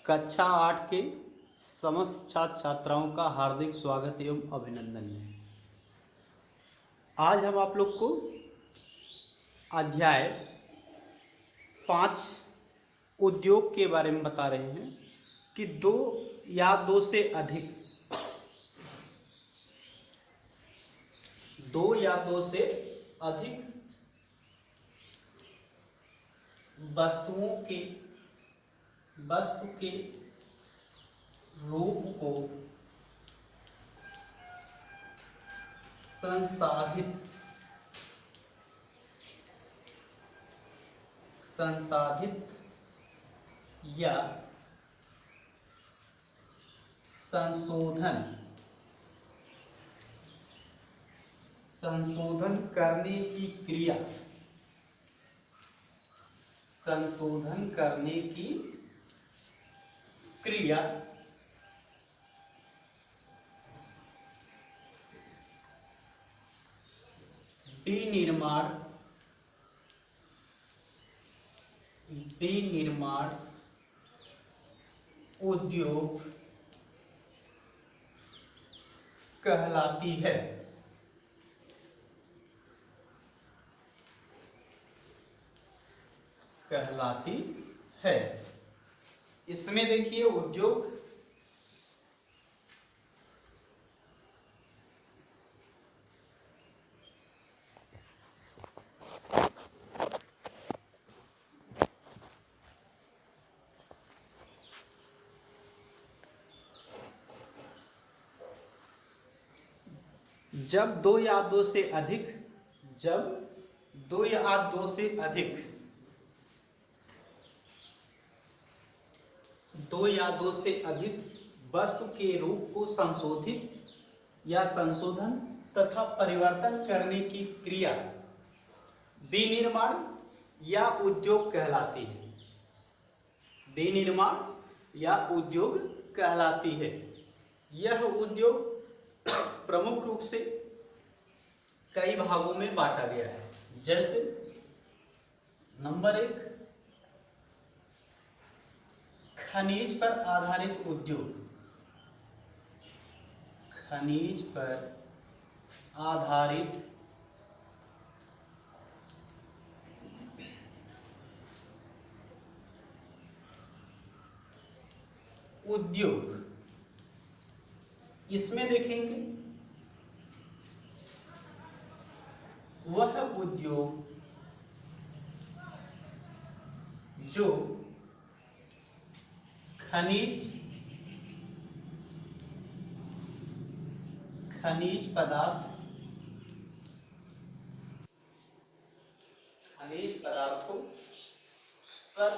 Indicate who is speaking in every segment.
Speaker 1: कक्षा 8 के समस्त छात्र छात्राओं का हार्दिक स्वागत एवं अभिनंदन है। आज हम आप लोग को अध्याय 5 उद्योग के बारे में बता रहे हैं कि दो या दो से अधिक वस्तु के रूप को संसाधित या संशोधन करने की क्रिया विनिर्माण उद्योग कहलाती है। इसमें देखिए उद्योग जब दो या दो से अधिक वस्तु के रूप को संशोधित या संशोधन तथा परिवर्तन करने की क्रिया विनिर्माण या उद्योग कहलाती है। यह उद्योग प्रमुख रूप से कई भागों में बांटा गया है। जैसे नंबर 1, खनिज पर आधारित उद्योग इसमें देखेंगे वह उद्योग जो खनिज पदार्थों पर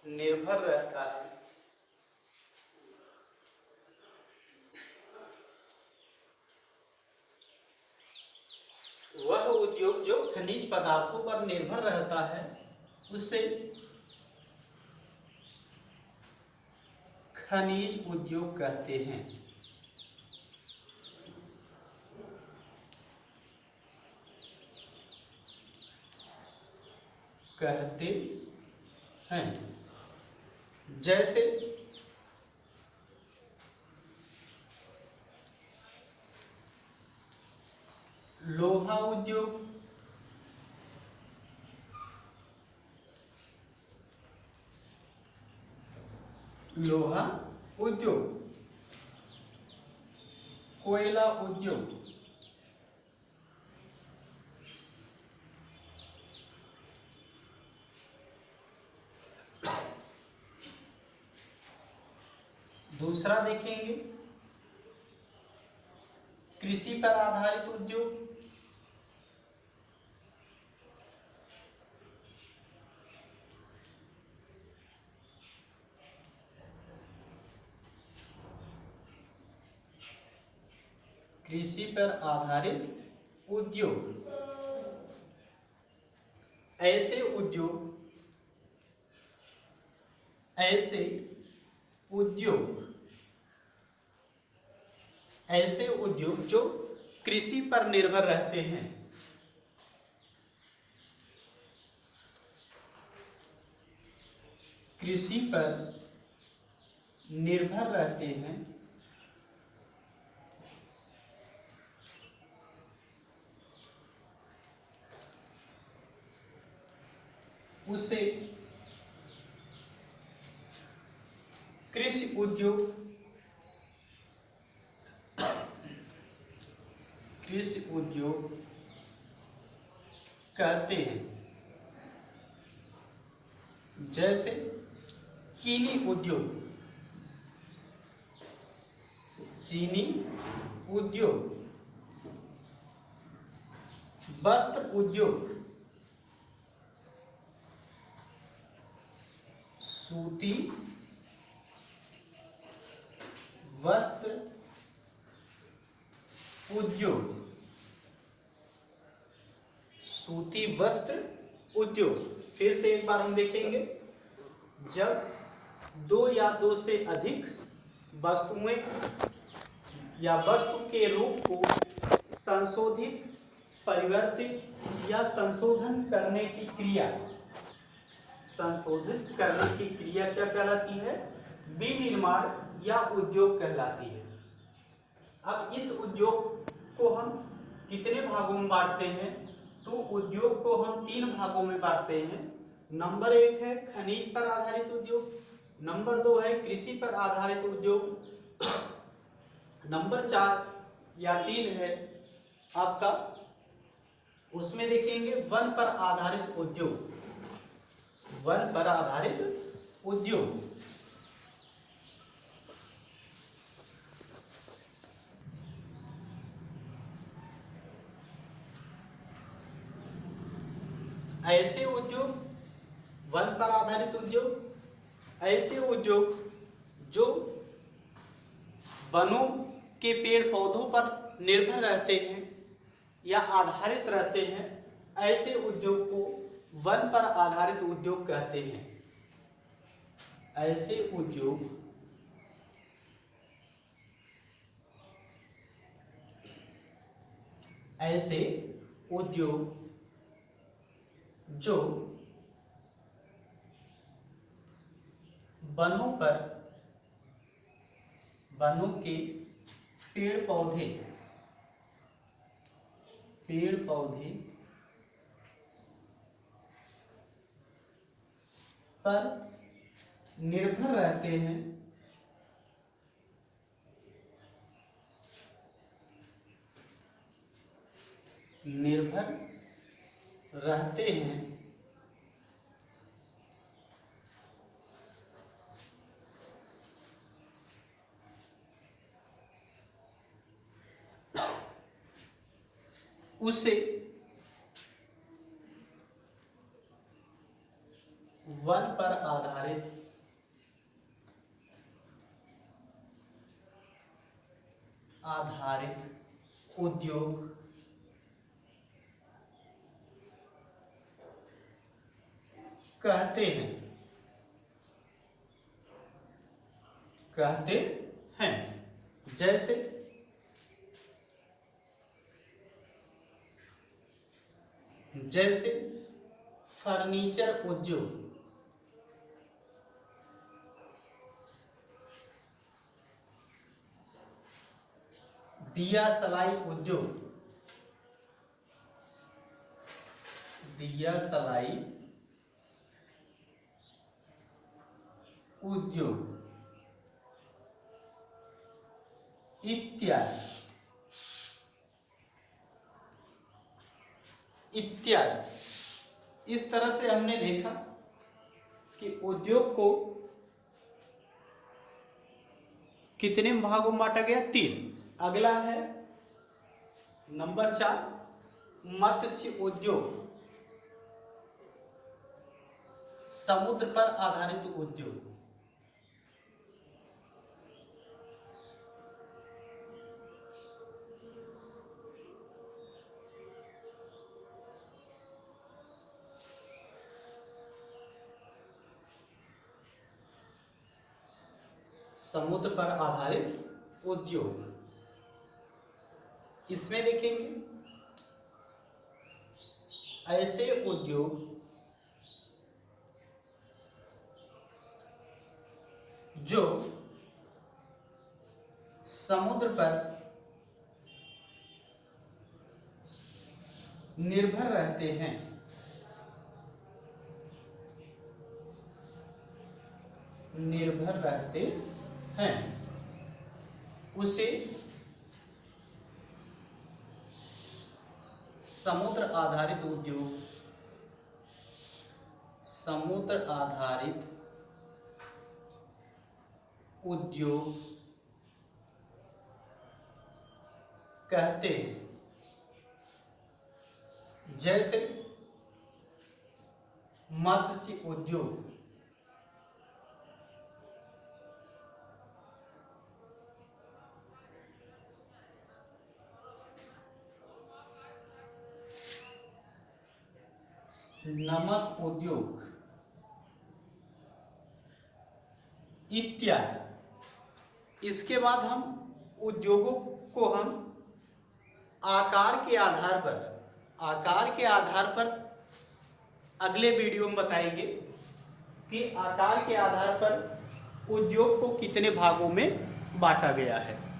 Speaker 1: निर्भर रहता है। वह उद्योग जो खनिज पदार्थों पर निर्भर रहता है उसे खनिज उद्योग कहते हैं। जैसे लोहा उद्योग, कोयला उद्योग, दूसरा देखेंगे कृषि पर आधारित उद्योग, ऐसे उद्योग जो कृषि पर निर्भर रहते हैं। कृषि पर निर्भर रहते हैं, उसे कृषि उद्योग कहते हैं। जैसे चीनी उद्योग, वस्त्र उद्योग, सूती वस्त्र उद्योग, फिर से एक बार हम देखेंगे। जब दो या दो से अधिक वस्तुएं या वस्तु के रूप को संशोधित, परिवर्तित या संशोधन करने की क्रिया क्या कहलाती है? विनिर्माण या उद्योग कहलाती है। अब इस उद्योग को हम कितने भागों में बांटते हैं? तो उद्योग को हम 3 भागों में बांटते हैं। नंबर 1 है खनिज पर आधारित उद्योग, नंबर 2 है कृषि पर आधारित उद्योग, नंबर 4 या 3 है आपका, उसमें देखेंगे वन पर आधारित उद्योग। ऐसे उद्योग, वन पर आधारित उद्योग, ऐसे उद्योग जो वनों के पेड़ पौधों पर निर्भर रहते हैं या आधारित रहते हैं, ऐसे उद्योग को वन पर आधारित उद्योग कहते हैं। ऐसे उद्योग जो वनों के पेड़ पौधे पर निर्भर रहते हैं, उसे वन पर आधारित उद्योग कहते हैं। जैसे फर्नीचर उद्योग, दिया सलाई उद्योग इत्यादि। इस तरह से हमने देखा कि उद्योग को कितने भागों में बांटा गया? 3। अगला है नंबर 4 मत्स्य उद्योग, समुद्र पर आधारित उद्योग। समुद्र पर आधारित उद्योग, इसमें देखेंगे ऐसे उद्योग जो समुद्र पर निर्भर रहते हैं, उसे समुद्र आधारित उद्योग कहते हैं। जैसे मत्स्य उद्योग, नमक उद्योग इत्यादि। इसके बाद हम उद्योगों को हम आकार के आधार पर अगले वीडियो में बताएंगे कि आकार के आधार पर उद्योग को कितने भागों में बांटा गया है।